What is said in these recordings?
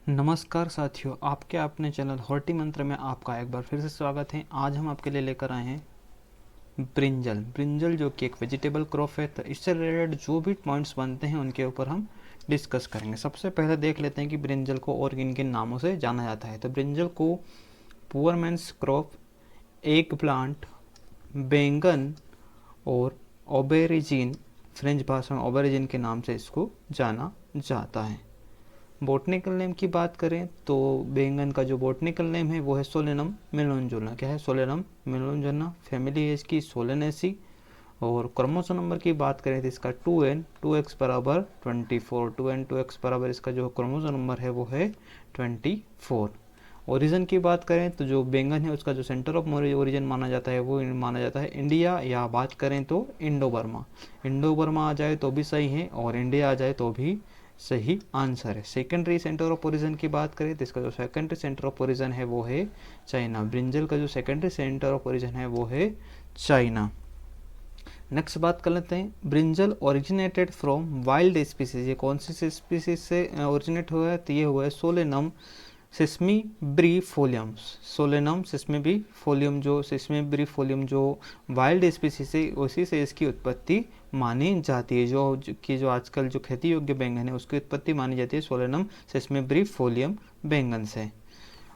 नमस्कार साथियों, आपके अपने चैनल हॉर्टी मंत्र में आपका एक बार फिर से स्वागत है। आज हम आपके लिए लेकर आए हैं ब्रिंजल। ब्रिंजल जो कि एक वेजिटेबल क्रॉप है, तो इससे रिलेटेड जो भी पॉइंट्स बनते हैं उनके ऊपर हम डिस्कस करेंगे। सबसे पहले देख लेते हैं कि ब्रिंजल को और किन किन नामों से जाना जाता है। तो ब्रिंजल को poor man's crop, eggplant, बैंगन और ऑबेरिजिन, फ्रेंच भाषा में ऑबेरिजिन के नाम से इसको जाना जाता है। बॉटनिकल नेम की बात करें तो बैंगन का जो बॉटनिकल नेम है वो है सोलेनम मेलोंजोला। क्या है? सोलेनम मेलोंजोला। फैमिली है इसकी सोलेनेसी। और क्रोमोसोम नंबर की बात करें तो इसका 2n 2x बराबर 24। 2n 2x बराबर इसका जो क्रोमोसोम नंबर है वो है 24। ओरिजिन की बात करें तो जो बैंगन है उसका जो सेंटर ऑफ ओरिजिन माना जाता है वो माना जाता है इंडिया, या बात करें तो इंडो बर्मा। इंडो बर्मा आ जाए तो भी सही है और इंडिया आ जाए तो भी सही आंसर है। सेकेंडरी सेंटर ऑफ ओरिजिन की बात करें तो इसका जो सेकेंडरी सेंटर ऑफ ओरिजिन है वो है चाइना। ब्रिंजल का जो सेकेंडरी सेंटर ऑफ ओरिजिन है वो है चाइना। नेक्स्ट बात कर लेते हैं, brinjal originated from wild species. ये कौन सी स्पीसीज से ओरिजिनेट हुआ है? तो ये हुआ है सोलेनम सिस्मीब्रीफोलियम। सोलेनम सिस्मीब्रीफोलियम जो वाइल्ड स्पीसीज है उसी से इसकी उत्पत्ति मानी जाती है। जो आजकल जो खेती योग्य बैंगन है उसकी उत्पत्ति मानी जाती है सोलेनम सिस्मीब्रीफोलियम बैंगन से।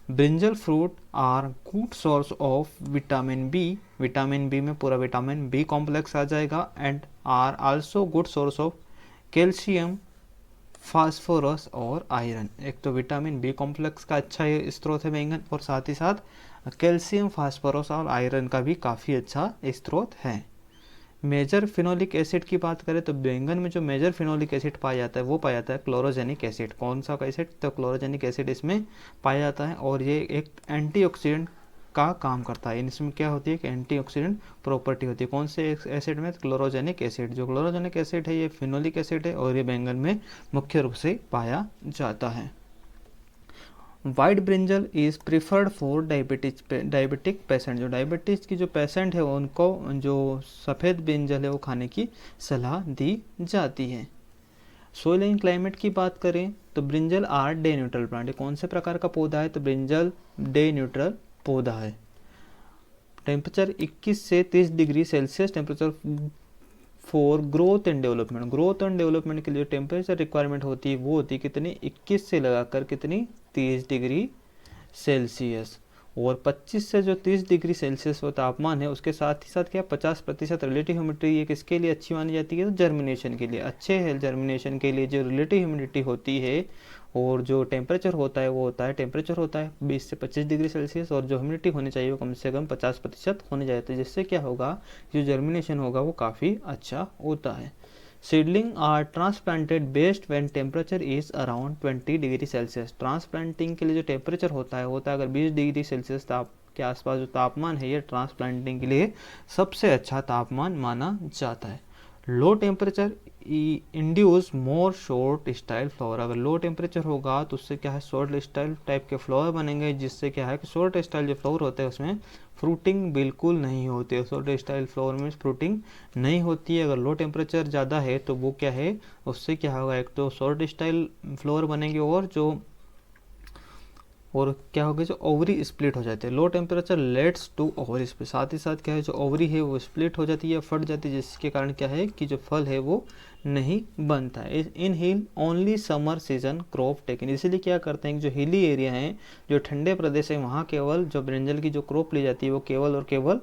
Brinjal fruit are good source of vitamin B. Vitamin B में पूरा विटामिन बी कॉम्प्लेक्स आ जाएगा। And are also good source of calcium, phosphorus और आयरन। एक तो विटामिन बी कॉम्प्लेक्स का अच्छा स्रोत है बैंगन, और साथ ही साथ कैल्शियम, फास्फोरस और आयरन का भी काफ़ी अच्छा स्रोत है। मेजर फिनोलिक एसिड की बात करें तो बैंगन में जो मेजर फिनोलिक एसिड पाया जाता है वो पाया जाता है क्लोरोजेनिक एसिड। कौन सा एसिड? तो क्लोरोजेनिक एसिड इसमें पाया जाता है, और ये एक एंटीऑक्सीडेंट का काम करता है। इसमें क्या होती है कि एंटीऑक्सीडेंट प्रॉपर्टी होती है। कौन से एसिड में? Chlorogenic acid. जो क्लोरोजेनिक एसिड है ये फिनोलिक एसिड है, और ये बैंगन में मुख्य रूप से पाया जाता है। White brinjal is preferred for diabetic patient. जो डायबिटीज की जो पेशेंट है उनको जो सफ़ेद ब्रिंजल है वो खाने की सलाह दी जाती है। सोइल एंड क्लाइमेट की बात करें तो brinjal are day neutral plant. कौन से प्रकार का पौधा है? तो ब्रिंजल डे न्यूट्रल पौधा है। टेम्परेचर 21 से 30 degree Celsius temperature for growth and development. Growth and development के लिए टेम्परेचर रिक्वायरमेंट होती है वो होती है कितनी? 21 से लगाकर कितनी? 30 डिग्री सेल्सियस। और 25 से जो 30 डिग्री सेल्सियस वो तापमान है उसके साथ ही साथ क्या 50% रिलेटिव ह्यूमिडिटी ये किसके लिए अच्छी मानी जाती है? तो जर्मिनेशन के लिए अच्छे है। जर्मिनेशन के लिए जो रिलेटिव ह्यूमिडिटी होती है और जो टेम्परेचर होता है वो होता है 20 से 25 डिग्री सेल्सियस, और जो ह्यूमिडिटी होनी चाहिए वो कम से कम 50% होने जाती है, जिससे क्या होगा, जो जर्मिनेशन होगा वो काफ़ी अच्छा होता है। Seedling are transplanted best when temperature is around 20 degree Celsius. Transplanting के लिए जो टेम्परेचर होता है अगर 20 डिग्री सेल्सियस के आसपास जो तापमान है ये ट्रांसप्लांटिंग के लिए सबसे अच्छा तापमान माना जाता है। लो टेम्परेचर इंड्यूस मोर शॉर्ट स्टाइल फ्लावर। अगर लो टेम्परेचर होगा तो उससे क्या है, शॉर्ट स्टाइल टाइप के फ्लावर बनेंगे, जिससे क्या है कि शॉर्ट स्टाइल जो फ्लावर होते हैं उसमें फ्रूटिंग बिल्कुल नहीं होती है। शॉर्ट स्टाइल फ्लावर में फ्रूटिंग नहीं होती है। अगर लो टेम्परेचर ज़्यादा है तो वो क्या है, उससे क्या होगा, एक तो शॉर्ट स्टाइल फ्लावर बनेंगे और क्या होगा, जो ओवरी स्प्लिट हो जाते हैं। Low temperature leads to ovary split. साथ ही साथ क्या है, जो ओवरी है वो स्प्लिट हो जाती है, फट जाती है, जिसके कारण क्या है कि जो फल है वो नहीं बनता है। In hill only summer season crop taken. इसीलिए क्या करते हैं कि जो हिली एरिया है, जो ठंडे प्रदेश है, वहाँ केवल जो ब्रिंजल की जो क्रॉप ली जाती है वो केवल और केवल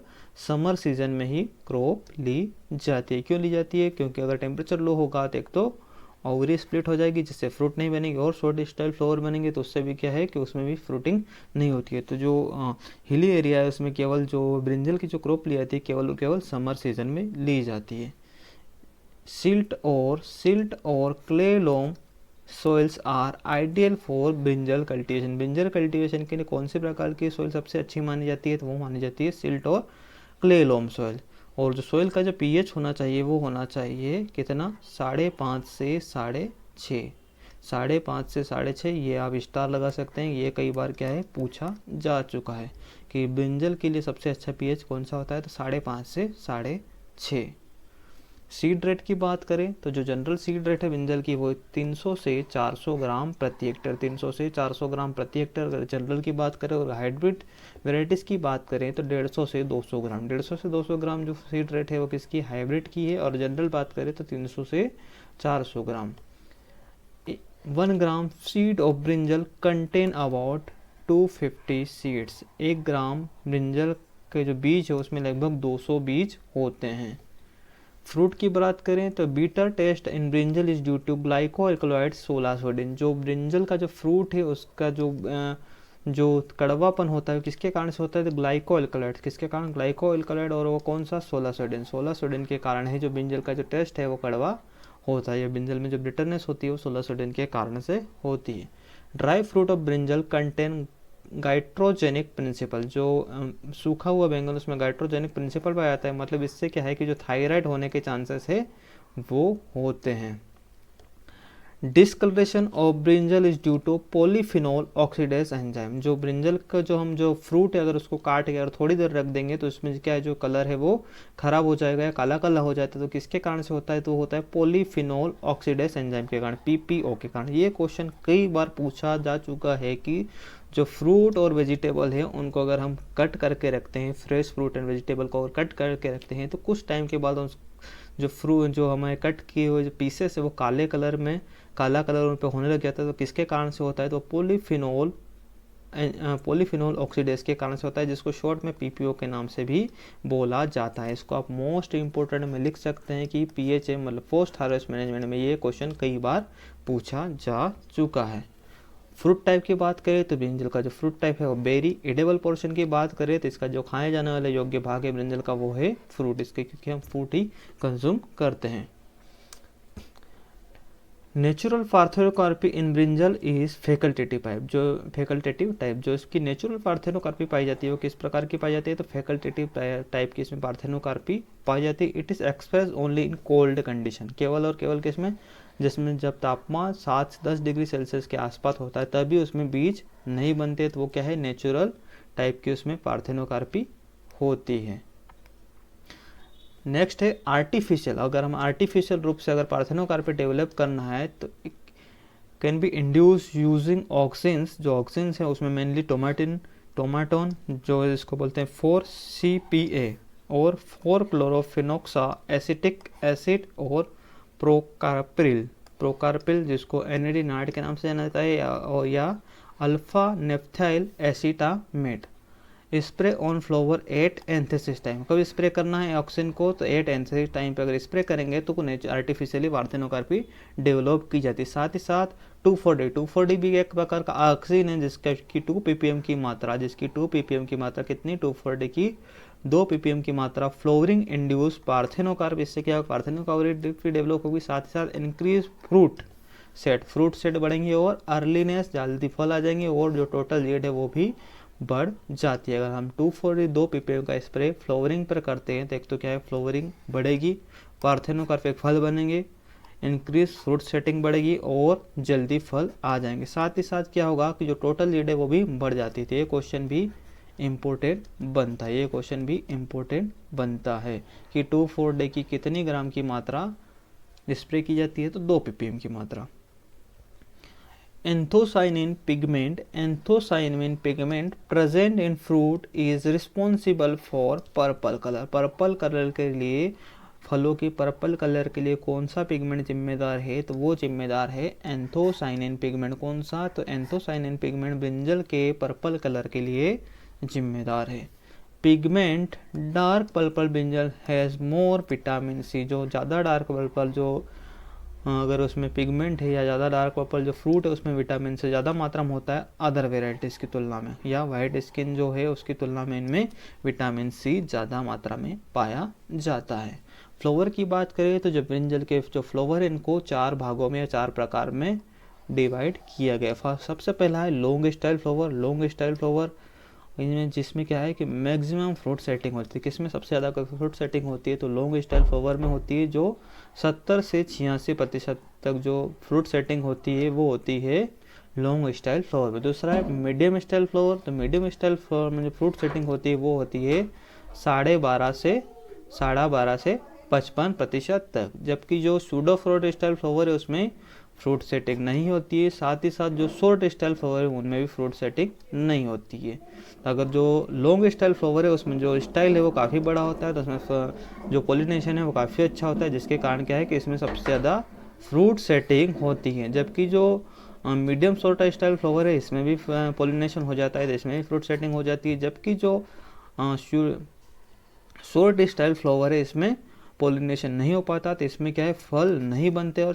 समर सीजन में ही क्रॉप ली जाती है। क्यों ली जाती है? क्योंकि अगर टेम्परेचर लो होगा तो एक तो ओवरी स्प्लिट हो जाएगी जिससे फ्रूट नहीं बनेगी, और शॉर्ट स्टाइल फ्लावर बनेंगे तो उससे भी क्या है कि उसमें भी फ्रूटिंग नहीं होती है। तो जो हिली एरिया है उसमें केवल जो ब्रिंजल की जो क्रॉप ली जाती है केवल और केवल समर सीजन में ली जाती है। सिल्ट और clay loam soils are ideal for brinjal cultivation. Brinjal cultivation के लिए कौन से प्रकार की सोइल सबसे अच्छी मानी जाती है? तो वो मानी जाती है सिल्ट और क्ले लोम सोइल। और जो सोइल का जो पीएच होना चाहिए वो होना चाहिए कितना? 5.5 से 6.5। 5.5 से 6.5, ये आप स्टार लगा सकते हैं। ये कई बार क्या है पूछा जा चुका है कि ब्रिंजल के लिए सबसे अच्छा पीएच कौन सा होता है? तो 5.5 से 6.5। सीड रेट की बात करें तो जो जनरल सीड रेट है ब्रिंजल की वो 300 से 400 ग्राम प्रति हेक्टेयर, 300 से 400 ग्राम प्रति हेक्टेयर अगर जनरल की बात करें। और हाइब्रिड वेराइटीज़ की बात करें तो 150 से 200 ग्राम, 150 से 200 ग्राम जो सीड रेट है वो किसकी, हाइब्रिड की है। और जनरल बात करें तो 300 से 400 ग्राम। 1 ग्राम seed of brinjal contain about 250 seeds. 1 gram brinjal के जो बीज है उसमें लगभग 200 बीज होते हैं। फ्रूट की बात करें तो bitter taste in brinjal is due to glyco alkaloid solasodine. जो ब्रिंजल का जो फ्रूट है उसका जो कड़वापन होता है किसके कारण से होता है, तो ग्लाइको एल्कलॉइड, किसके कारण, ग्लाइको एल्कलॉइड। और वो कौन सा, सोलासोडिन, सोलासोडिन के कारण है जो ब्रिंजल का जो टेस्ट है वो कड़वा होता है। या ब्रिंजल में जो बिटरनेस होती है वो सोलासोडिन के कारण से होती है। Dry fruit of brinjal contain goitrogenic principle. जो सूखा हुआ बैंगन उसमें गाइट्रोजेनिक प्रिंसिपल पाया जाता है। मतलब इससे क्या है कि जो थायराइड होने के चांसेस है वो होते हैं। Discoloration of brinjal is due to polyphenol oxidase enzyme. जो ब्रिंजल का जो फ्रूट है अगर उसको काट के अगर थोड़ी देर रख देंगे तो इसमें क्या है जो कलर है वो खराब हो जाएगा या काला काला हो जाता है। तो किसके कारण से होता है, तो होता है पॉलीफिनोल ऑक्सीडेज एंजाइम के कारण, पीपीओ के कारण। ये क्वेश्चन कई बार पूछा जा चुका है कि जो फ्रूट और वेजिटेबल है उनको अगर हम कट करके रखते हैं, फ्रेश फ्रूट एंड वेजिटेबल को अगर कट करके रखते हैं तो कुछ टाइम के बाद जो हमारे कट किए हुए जो पीसेस है वो काले कलर में, काला कलर उन पर होने लग जाता है। तो किसके कारण से होता है, तो पॉलीफिनोल ऑक्सीडेज के कारण से होता है, जिसको शॉर्ट में पीपीओ के नाम से भी बोला जाता है। इसको आप मोस्ट इंपोर्टेंट में लिख सकते हैं कि पीएचए मतलब पोस्ट हार्वेस्ट मैनेजमेंट में ये क्वेश्चन कई बार पूछा जा चुका है। फ्रूट टाइप की बात करें तो ब्रिंजल का जो फ्रूट टाइप है वो बेरी। एडेबल पोर्शन की बात करें तो इसका जो खाए जाने वाला योग्य भाग है ब्रिंजल का वो है फ्रूट, इसके क्योंकि हम फ्रूट ही कंज्यूम करते हैं। Natural parthenocarpy in brinjal is facultative type. जो इसकी नेचुरल पार्थेनोकार्पी पाई जाती है वो किस प्रकार की पाई जाती है, तो फैकल्टेटिव टाइप की इसमें पार्थेनोकार्पी पाई जाती है। It is express only in cold condition, केवल और केवल किसमें, जिसमें जब तापमान 7 से 10 डिग्री सेल्सियस के आसपास होता है तभी उसमें बीज नहीं बनते, तो वो क्या है, नेचुरल टाइप की उसमें पार्थेनोकार्पी होती है। नेक्स्ट है आर्टिफिशियल। अगर हम आर्टिफिशियल रूप से अगर पार्थेनोकार्पी डेवलप करना है तो can be induce using auxins. जो ऑक्सिन्स है उसमें मेनली टोमाटोन जो इसको बोलते हैं 4-CPA और 4-क्लोरोफिनोक्सा एसिटिक एसिड और प्रोकार्पिल जिसको NAD के नाम से जाना जाता है या alpha naphthyl acetamide. Spray on flower 8 anthesis time. कब स्प्रे करना है ऑक्सीजन को, तो 8 एंथेसिस टाइम पे अगर स्प्रे करेंगे तो आर्टिफिशियली पार्थेनोकार्पी डेवलप की जाती है। साथ ही साथ 2,4-D भी एक प्रकार का ऑक्सीजन है जिसकी 2 ppm की मात्रा, कितनी, 2,4-D की 2 ppm की मात्रा फ्लोवरिंग इंड्यूस पार्थेनोकार्प। इससे क्या होगा, पार्थेनोकार्पी डेवलप होगी। साथ ही साथ इंक्रीज फ्रूट सेट बढ़ेंगे और अर्लीनेस, जल्दी फल आ जाएंगे और जो टोटल यील्ड है वो भी बढ़ जाती है। अगर हम 2 ppm का स्प्रे फ्लोवरिंग पर करते हैं तो एक तो क्या है, फ्लोवरिंग बढ़ेगी, पार्थेनोकार्प फल बनेंगे, इंक्रीज फ्रूट सेटिंग बढ़ेगी और जल्दी फल आ जाएंगे। साथ ही साथ क्या होगा कि जो टोटल यील्ड है वो भी बढ़ जाती है। तो ये क्वेश्चन भी इम्पोर्टेंट बनता है कि 2,4-D की कितनी ग्राम की मात्रा स्प्रे की जाती है, तो 2 ppm की मात्रा। Anthocyanin pigment present in fruit is responsible for purple colour के लिए, फलों की पर्पल कलर के लिए कौन सा पिगमेंट जिम्मेदार है, तो वो जिम्मेदार है एंथोसाइनिन पिगमेंट। कौन सा, तो एंथोसाइनिन पिगमेंट ब्रिंजल के पर्पल कलर के लिए जिम्मेदार है। Pigment dark purple brinjal has more vitamin C. जो ज़्यादा डार्क पर्पल जो अगर उसमें पिगमेंट है या ज़्यादा डार्क पर्पल जो फ्रूट है उसमें विटामिन से ज़्यादा मात्रा में होता है अदर वेराइटीज़ की तुलना में, या वाइट स्किन जो है उसकी तुलना में इनमें विटामिन सी ज़्यादा मात्रा में पाया जाता है। फ्लावर की बात करें तो जो ब्रिंजल के जो फ्लावर है इनको 4 भागों में या 4 प्रकार में डिवाइड किया गया। सबसे पहला है लॉन्ग स्टाइल फ्लावर इनमें, जिसमें क्या है कि मैक्सिमम फ्रूट सेटिंग होती है। किसमें सबसे ज़्यादा फ्रूट सेटिंग होती है, तो लॉन्ग स्टाइल फ्लावर में होती है, जो 70 से 86% तक जो फ्रूट सेटिंग होती है वो होती है लॉन्ग स्टाइल फ्लावर में। दूसरा है मीडियम स्टाइल फ्लावर। तो मीडियम स्टाइल फ्लावर में जो फ्रूट सेटिंग होती है वो होती है 12.5 से 55% तक। जबकि जो सूडो फ्रूट स्टाइल फ्लावर है उसमें फ्रूट सेटिंग नहीं होती है, साथ ही साथ जो शॉर्ट स्टाइल फ्लावर है उनमें भी फ्रूट सेटिंग नहीं होती है। अगर जो लॉन्ग स्टाइल फ्लावर है उसमें जो स्टाइल है वो काफ़ी बड़ा होता है, तो उसमें जो पॉलिनेशन है वो काफ़ी अच्छा होता है, जिसके कारण क्या है कि इसमें सबसे ज़्यादा फ्रूट सेटिंग होती है। जबकि जो मीडियम शॉर्ट स्टाइल फ्लावर है इसमें भी पॉलिनेशन हो जाता है, तो इसमें भी फ्रूट सेटिंग हो जाती है। जबकि जो शॉर्ट स्टाइल फ्लावर है इसमें पॉलिनेशन नहीं हो पाता, तो इसमें क्या है फल नहीं बनते। और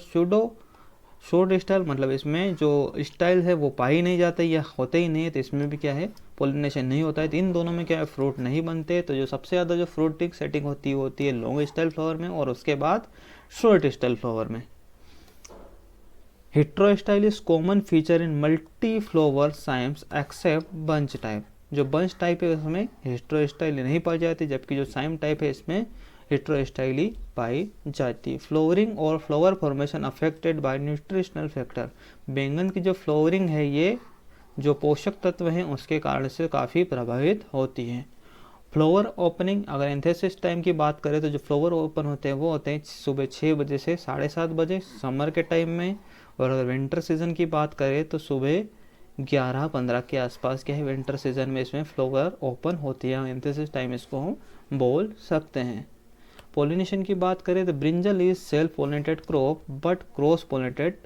शॉर्ट स्टाइल मतलब इसमें जो स्टाइल है वो पाई नहीं जाते या होते ही नहीं है, तो इसमें भी क्या है पॉलिनेशन नहीं होता है। तो इन दोनों में क्या है फ्रूट नहीं बनते। तो जो सबसे ज़्यादा जो फ्रूटिंग सेटिंग होती है लॉन्ग स्टाइल फ्लावर में, और उसके बाद शॉर्ट स्टाइल फ्लावर में। Heterostyle is common feature in multi flower cymes except bunch type. जो बंच टाइप है उसमें हेटेरोस्टाइल नहीं पाई जाती, जबकि जो साइम टाइप है इसमें हेटेरोस्टाइली पाई जाती है। फ्लोवरिंग और flower formation affected by nutritional factor. बैंगन की जो फ्लोवरिंग है ये जो पोषक तत्व हैं उसके कारण से काफ़ी प्रभावित होती है। फ्लावर ओपनिंग, अगर एंथेसिस टाइम की बात करें तो जो फ्लावर ओपन होते हैं वो होते हैं सुबह 6 बजे से 7:30 बजे समर के टाइम में। और अगर विंटर सीजन की बात करें तो सुबह 11-15 के आसपास क्या है विंटर सीजन में इसमें फ्लावर ओपन होती है। एंथेसिस टाइम इसको हम बोल सकते हैं। पोलिनेशन की बात करें तो brinjal is self pollinated crop but cross pollinated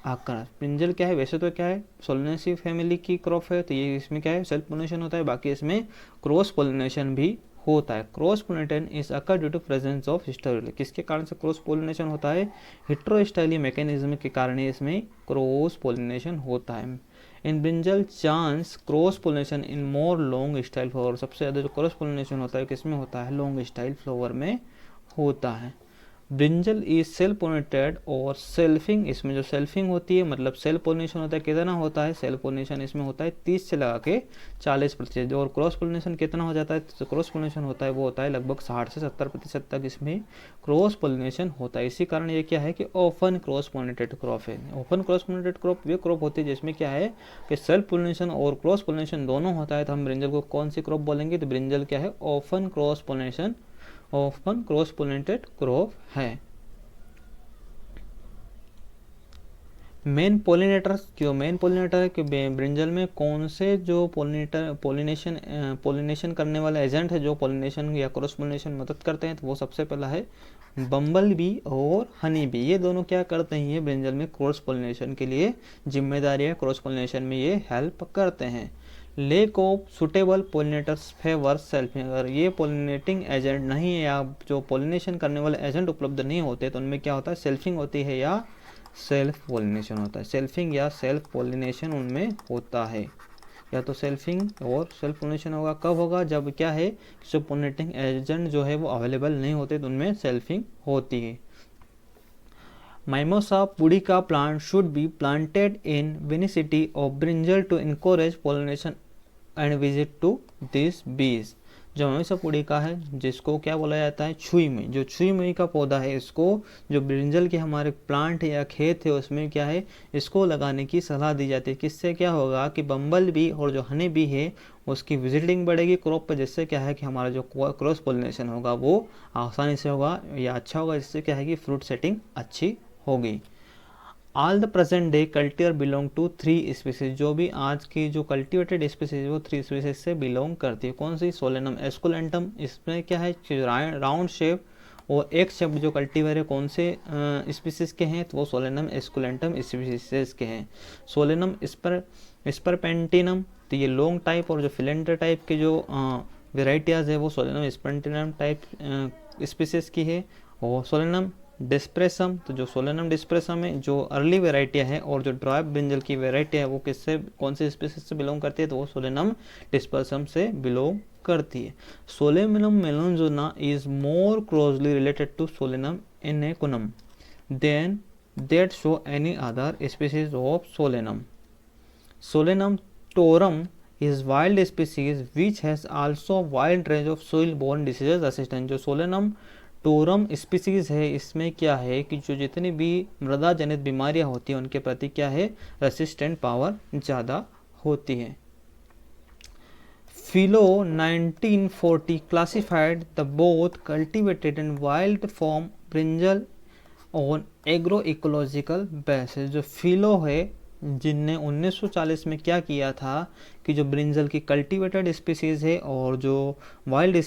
आकार। ब्रिंजल क्या है वैसे तो क्या है सोलेनेसी फैमिली की क्रॉप है, तो ये इसमें क्या है सेल्फ पोलिनेशन होता है, बाकी इसमें क्रॉस पोलिनेशन भी होता है। Cross pollination is occur due to presence of heterostyly. किसके कारण से क्रॉस पोलिनेशन होता है? हेटेरोस्टाइली मैकेनिज्म के कारण इसमें क्रॉस पोलिनेशन होता है। In brinjal chance cross pollination in more long style flower. सबसे ज़्यादा जो क्रॉस पोलिनेशन होता है किसमें होता है? लॉन्ग स्टाइल फ्लावर में होता है। ब्रिंजल इज सेल्फ पोलिनेटेड और सेल्फिंग, इसमें जो सेल्फिंग होती है मतलब सेल्फ पोलिनेशन होता है, कितना होता है? सेल्फ पोलिनेशन इसमें होता है 30 से लगा के 40%। और क्रॉस पोलिनेशन कितना हो जाता है? तो क्रॉस पोलिनेशन होता है वो होता है लगभग 60 से 70% तक इसमें क्रॉस पोलिनेशन होता है। इसी कारण ये क्या है कि ओपन क्रॉस पोलिनेटेड क्रॉप है। ओपन क्रॉस पोलिनेटेड क्रॉप वे क्रॉप होती है जिसमें क्या है कि सेल्फ पोलिनेशन और क्रॉस पोलिनेशन दोनों होता है। तो हम ब्रिंजल को कौन सी क्रॉप बोलेंगे? तो ब्रिंजल क्या है? Open cross pollination, open cross pollinated crop है। मेन पोलिनेटर्स, जो मेन पोलिनेटर है कि ब्रिंजल में कौन से जो पोलिनेशन करने वाले एजेंट है जो पोलिनेशन या क्रॉस पोलिनेशन मदद करते हैं, तो वो सबसे पहला है बम्बल बी और हनी बी। ये दोनों क्या करते हैं? ये ब्रिंजल में क्रॉस पोलिनेशन के लिए जिम्मेदारी है, क्रॉस पोलिनेशन में ये हेल्प करते हैं। Lake of suitable pollinators favour selfing. अगर ये पोलिनेटिंग एजेंट नहीं है या जो पोलिनेशन करने वाले एजेंट उपलब्ध नहीं होते तो उनमें क्या होता है? सेल्फिंग होती है या सेल्फ पोलिनेशन होता है। सेल्फिंग या सेल्फ पोलिनेशन उनमें होता है। या तो सेल्फिंग और सेल्फ पोलिनेशन होगा, कब होगा? जब क्या है जो पोलिनेटिंग एजेंट जो है वो अवेलेबल नहीं होते तो उनमें सेल्फिंग होती है। Mimosa pudica plant should be planted in विनिसिटी of brinjal to encourage pollination and visit to this bees. जो माइमोसा पुडिका है जिसको क्या बोला जाता है? छुई मुई। जो छुई मुई का पौधा है इसको जो ब्रिंजल के हमारे प्लांट है या खेत है उसमें क्या है इसको लगाने की सलाह दी जाती है। किससे क्या होगा कि बम्बल बी और जो हनी बी है उसकी विजिटिंग बढ़ेगी क्रॉप पर, जिससे क्या है कि हमारा जो क्रॉस पोलिनेशन होगा वो आसानी से होगा या अच्छा होगा, जिससे क्या है कि फ्रूट सेटिंग अच्छी होगी। All the present day cultivar belong to 3 species. जो भी आज की जो कल्टिवेटेड स्पीसीज वो 3 स्पीसीज से बिलोंग करती है। कौन सी? Solanum esculentum. इसमें क्या है राउंड शेप और एक शेप जो कल्टीवेटर है कौन से स्पीसीज के हैं? तो वो सोलेनम एस्कुलेंटम स्पीसीज के हैं। सोलेनम स्परपेंटिनम, तो ये लॉन्ग टाइप और जो फिलेंडर टाइप के जो वेराइटियाज है वो सोलेनम स्परपेंटिनम टाइप स्पीसीज की है। और सोलेनम डिस्प्रेसम, तो जो सोलेनम डिस्प्रेसम है जो अर्ली वेराइटियाँ है, और जो ड्राइव ब्रिंजल की वेराइटी है वो किससे कौन से स्पीसीज से बिलोंग करती है? तो वो सोलेनम डिस्पर्सम से बिलोंग करती है। Solanum melongena is more closely related to solanum incanum than that show any other species of solanum. Solanum torvum is wild species which has also wide range of soil borne diseases resistant। जो Solanum टोरम species है इसमें क्या है कि जो जितनी भी मृदा जनित बीमारियां होती हैं उनके प्रति क्या है रेसिस्टेंट पावर ज़्यादा होती है। Philo 1940 classified the both cultivated and wild form brinjal on agroecological basis। जो फिलो है जिनने 1940 में क्या किया था कि जो ब्रिंजल की कल्टीवेटेड स्पीसीज है और जो वाइल्ड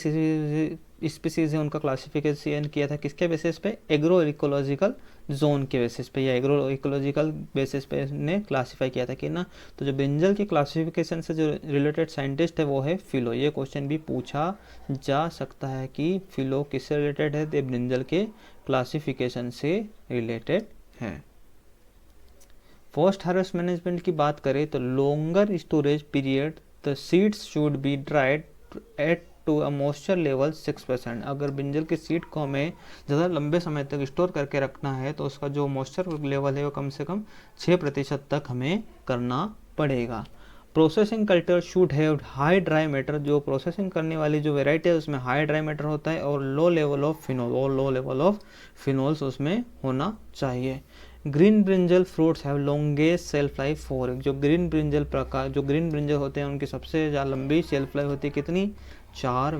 स्पीसीज है उनका क्लासिफिकेशन किया था किसके बेसिस पे, एग्रो इकोलॉजिकल जोन के बेसिस पे या एग्रो इकोलॉजिकल बेसिस पे ने क्लासीफाई किया था कि ना। तो जो ब्रिंजल की क्लासिफिकेशन से जो रिलेटेड साइंटिस्ट है वो है फिलो। ये क्वेश्चन भी पूछा जा सकता है कि फिलो किससे रिलेटेड है, तो ब्रिंजल के क्लासिफिकेशन से रिलेटेड है। पोस्ट हार्वेस्ट मैनेजमेंट की बात करें तो longer storage period the seeds should be dried at to a moisture level 6%। अगर ब्रिंजल की सीड को हमें ज़्यादा लंबे समय तक स्टोर करके रखना है तो उसका जो मॉइस्चर लेवल है वो कम से कम 6% तक हमें करना पड़ेगा। Processing culture should have high dry matter. जो प्रोसेसिंग करने वाली जो वेराइटी है उसमें हाई ड्राई मैटर होता है और लो लेवल ऑफ फिनोल्स उसमें होना चाहिए। Green brinjal fruits have longest self life for. जो ग्रीन ब्रिंजल होते हैं उनकी सबसे ज़्यादा लंबी सेल्फ लाइफ होती है कितनी, 4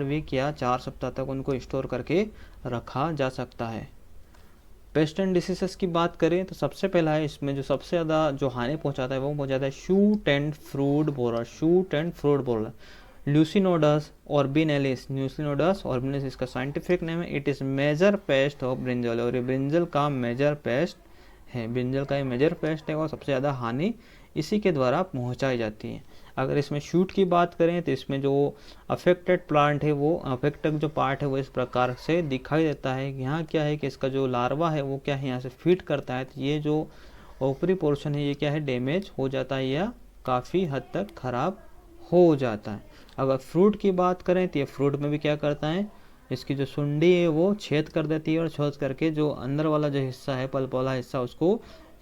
वीक या 4 सप्ताह तक उनको स्टोर करके रखा जा सकता है। पेस्ट एंड डिसीजेस की बात करें तो सबसे पहला है इसमें जो सबसे ज़्यादा जो हानि पहुंचाता है वो पहुंचाता है shoot and fruit borer Leucinodes orbonalis. इसका साइंटिफिक नेम है। It is major pest of brinjal और ये ब्रिंजल का मेजर पेस्ट है। और सबसे ज़्यादा हानि इसी के द्वारा पहुंचाई जाती है। अगर इसमें शूट की बात करें तो इसमें जो अफेक्टेड प्लांट है वो अफेक्टेड जो पार्ट है वो इस प्रकार से दिखाई देता है कि यहाँ क्या है कि इसका जो लार्वा है वो क्या है यहाँ से फीड करता है, तो ये जो ऊपरी पोर्शन है ये क्या है डैमेज हो जाता है या काफ़ी हद तक खराब हो जाता है। अगर फ्रूट की बात करें तो ये फ्रूट में भी क्या करता है, इसकी जो सुंडी है वो छेद कर देती है और छेद करके जो अंदर वाला जो हिस्सा है पल्प वाला हिस्सा उसको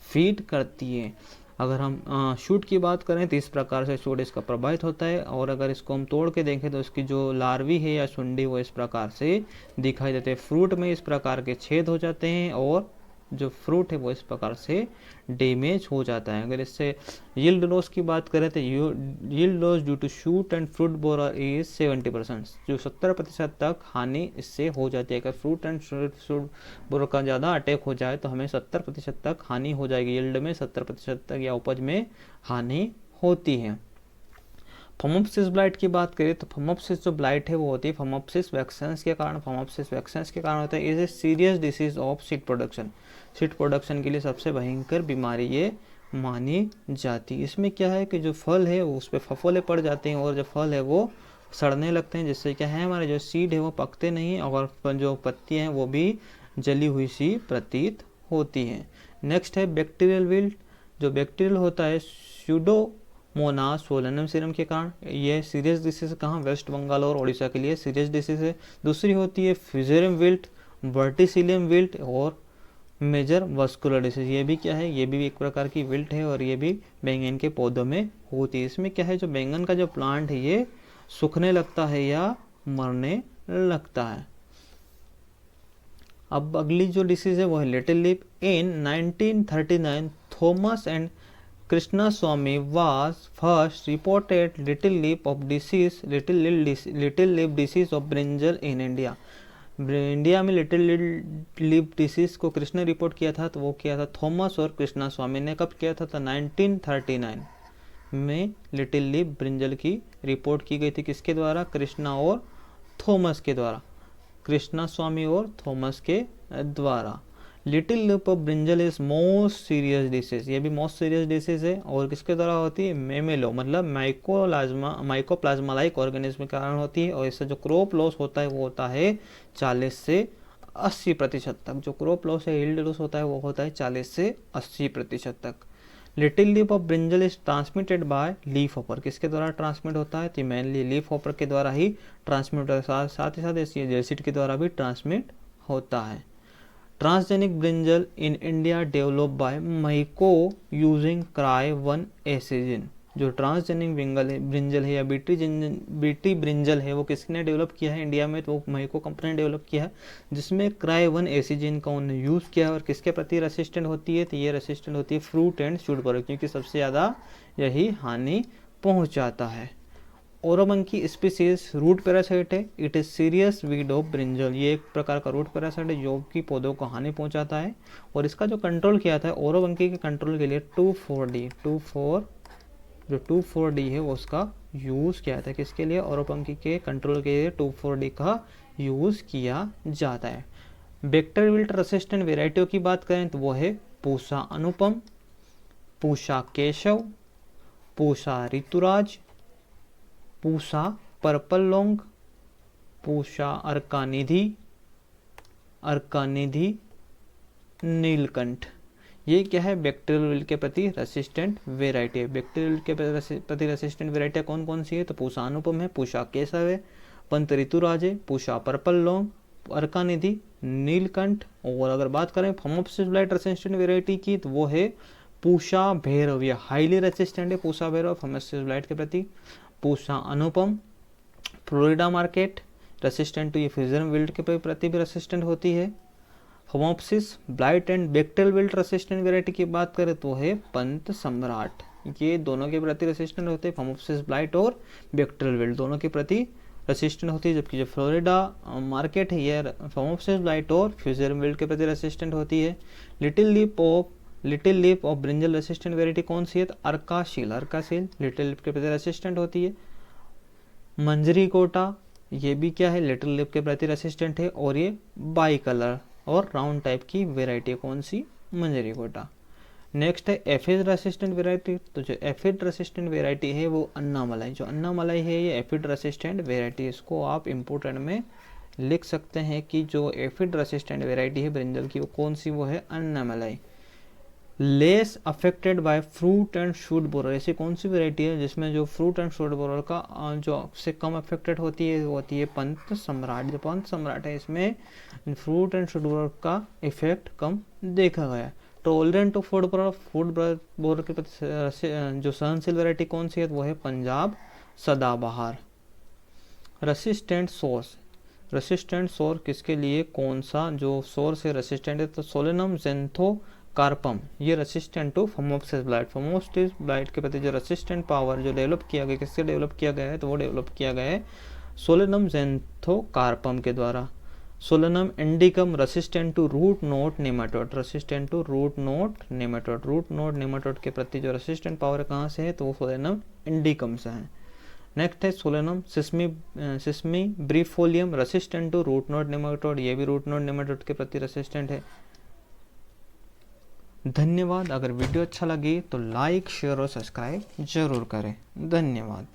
फीड करती है। अगर हम शूट की बात करें तो इस प्रकार से शूट इसका प्रभावित होता है और अगर इसको हम तोड़ के देखें तो इसकी जो लार्वी है या सुंडी वो इस प्रकार से दिखाई देते हैं। फ्रूट में इस प्रकार के छेद हो जाते हैं और जो फ्रूट है वो इस प्रकार से डैमेज हो जाता है। अगर इससे यील्ड लॉस की बात करें तो yield loss due to shoot and fruit borer is 70%। जो 70% तक हानि इससे हो जाती है। अगर फ्रूट एंड फ्रूट बोरर का ज़्यादा अटैक हो जाए तो हमें 70% तक हानि हो जाएगी। यील्ड में 70% तक या उपज में हानि होती है। फमोप्सिस ब्लाइट की बात करें तो फमोप्सिस जो ब्लाइट है वो होती है फमोप्सिस वैक्सेंस के कारण होता है। Is a serious disease of seed production के लिए सबसे भयंकर बीमारी ये मानी जाती है। इसमें क्या है कि जो फल है उस पर फफोले पड़ जाते हैं और जो फल है वो सड़ने लगते हैं, जिससे क्या है हमारे जो सीड है वो पकते नहीं और जो पत्तियाँ हैं वो भी जली हुई सी प्रतीत होती हैं। नेक्स्ट है बैक्टीरियल विल्ट। जो बैक्टीरियल होता है स्यूडोमोनास सोलेनम सीरम के कारण ये सीरियस डिसीज कहाँ, वेस्ट बंगाल और उड़ीसा के लिए सीरियस डिसीज है। दूसरी होती है फ्यूजेरियम विल्ट, वर्टिसिलियम विल्ट और मेजर वस्कुलर डिसीज। ये भी क्या है, ये भी एक प्रकार की विल्ट है और ये भी बैंगन के पौधों में होती है। इसमें क्या है जो बैंगन का जो प्लांट है ये सूखने लगता है या मरने लगता है। अब अगली जो डिसीज है वो है little leaf. In 1939 Thomas and Krishnaswamy was first reported little leaf disease of brinjal in India. India में लिटिल लीफ डिसीज को किसने रिपोर्ट किया था, तो वो किया था थॉमस और कृष्णास्वामी ने। कब किया था, तो 1939 में लिटिल लीफ ब्रिंजल की रिपोर्ट की गई थी। किसके द्वारा, कृष्णा और थॉमस के द्वारा, कृष्णास्वामी और थॉमस के द्वारा। Little leaf of brinjal is most serious disease, ये भी मोस्ट सीरियस डिसीज है और किसके द्वारा होती है, मेमेलो मतलब माइकोप्लाज्मा लाइक ऑर्गेनिज्म के कारण होती है। और इससे जो क्रॉप लॉस होता है वो होता है 40 से 80% तक। जो क्रॉप लॉस है, यील्ड लॉस होता है वो होता है 40 से 80% तक। Little leaf of brinjal is transmitted by leaf hopper, किसके द्वारा ट्रांसमिट होता है, तो मेनली लीफ हॉपर के द्वारा ही ट्रांसमिट होता है। साथ ही साथ जेसिड के द्वारा भी ट्रांसमिट होता है। Transgenic brinjal in India develop by Mahyco using cry 1 एसिजिन। जो ट्रांसजेनिक ब्रिंजल है या बीटी ब्रिंजल है वो किसने डेवलप किया है इंडिया में, तो वो महिको कंपनी ने डेवलप किया है, जिसमें क्राई 1 एसिजिन का उन्होंने यूज़ किया है। और किसके प्रति रेसिस्टेंट होती है, तो ये रेसिस्टेंट होती है फ्रूट एंड शूट बोरर, क्योंकि सबसे ज़्यादा यही हानि पहुँचाता है। ओरोबंकी स्पीसीज रूट पैरासाइट है। It is serious weed of brinjal, ये एक प्रकार का रूट पैरासाइट है जो कि पौधों को हानि पहुंचाता है। और इसका जो कंट्रोल किया था ओरोबंकी के कंट्रोल के लिए 2,4-D है वो उसका यूज किया था। किसके लिए? ओरोबंकी के कंट्रोल के लिए 2,4-D का यूज किया जाता है। बैक्टीरियल विल्ट रेसिस्टेंट वेराइटियों की बात करें तो वो है पूसा अनुपम, पूसा केशव, पूसा ऋतुराज, पूसा पर्पल लॉन्ग, पूसा अर्कानिधि, नीलकंठ। ये क्या है? बैक्टीरियल विल्ट के प्रति रेसिस्टेंट वेराइटी है। बैक्टीरियल विल्ट के प्रति रेसिस्टेंट वेराइटी कौन कौन सी है? तो पूसा अनुपम है, पूसा केशव है, पंत ऋतुराज है, पूसा पर्पल लॉन्ग, अर्कानिधि, नीलकंठ। और अगर बात करें फॉर्मोप्सिस ब्लाइट रेसिस्टेंट वेराइटी की तो वो है पूसा भैरव, ये हाईली रेसिस्टेंट है पूसा भैरव फॉर्मोप्सिस ब्लाइट के प्रति। Pusa Anupam florida market resistant to ये फ्यूजन विल्ट के प्रति भी रेसिस्टेंट होती है। Phomopsis blight and bacterial wilt resistant variety की बात करें तो है पंत सम्राट, ये दोनों के प्रति रेसिस्टेंट होते हैं। फॉर्मोप्सिस ब्लाइट और बैक्टीरियल विल्ट दोनों के प्रति रेसिस्टेंट होती है, जबकि जो फ्लोरिडा मार्केट है ये फॉर्मोप्सिस ब्लाइट और फ्यूजन विल्ट के प्रति रेसिस्टेंट होती है। Little leaf of brinjal resistant variety कौन सी है? तो अर्काशील लिटिल लीफ के प्रति रेसिस्टेंट होती है। मंजरी कोटा ये भी क्या है? लिटिल लीफ के प्रति रेसिस्टेंट है। और ये बाई कलर और राउंड टाइप की वेराइटी कौन सी? मंजरी कोटा। नेक्स्ट है एफिड रेसिस्टेंट वेराइटी। तो जो एफिड रेसिस्टेंट वेराइटी है वो अन्नामलाई, जो अन्नामलाई है ये एफिड रेसिस्टेंट वेराइटी। इसको आप इम्पोर्टेंट में लिख सकते हैं कि जो एफिड रेसिस्टेंट वेराइटी है ब्रिंजल की वो कौन सी? वो है Annamalai. Less affected by fruit and shoot borer, ऐसी कौन सी वेराइटी है जिसमें जो फ्रूट एंड शूट बोरर का जो से कम अफेक्टेड होती है वो होती है पंत सम्राट। जो पंत सम्राट है इसमें फ्रूट एंड शूट बोरर का इफेक्ट कम देखा गया है। टॉलरेंट टू फूड बोरर के प्रति जो सहनशील वेराइटी कौन सी है? वो है पंजाब सदाबहार। रेसिस्टेंट सोर्स किसके लिए? कौन सा जो सोर्स है रेसिस्टेंट है? तो सोलेनम ज़ेंथोकार्पम, ये रेसिस्टेंट टू फॉर्मोप्सिस ब्लाइट के प्रति जो रेसिस्टेंट पावर जो डेवलप किया गया, किससे डेवलप किया गया है? तो वो डेवलप किया गया है सोलेनम ज़ेंथोकार्पम के द्वारा। Solanum indicum resistant to root knot nematode, root knot nematode के प्रति जो रेसिस्टेंट पावर कहाँ से है? तो वो सोलेनम इंडिकम से है। नेक्स्ट है solanum sisymbriifolium resistant to root knot nematode, ये भी रूट नोट नेमाटोड के प्रति रेसिस्टेंट है। धन्यवाद। अगर वीडियो अच्छा लगे तो लाइक, शेयर और सब्सक्राइब जरूर करें। धन्यवाद।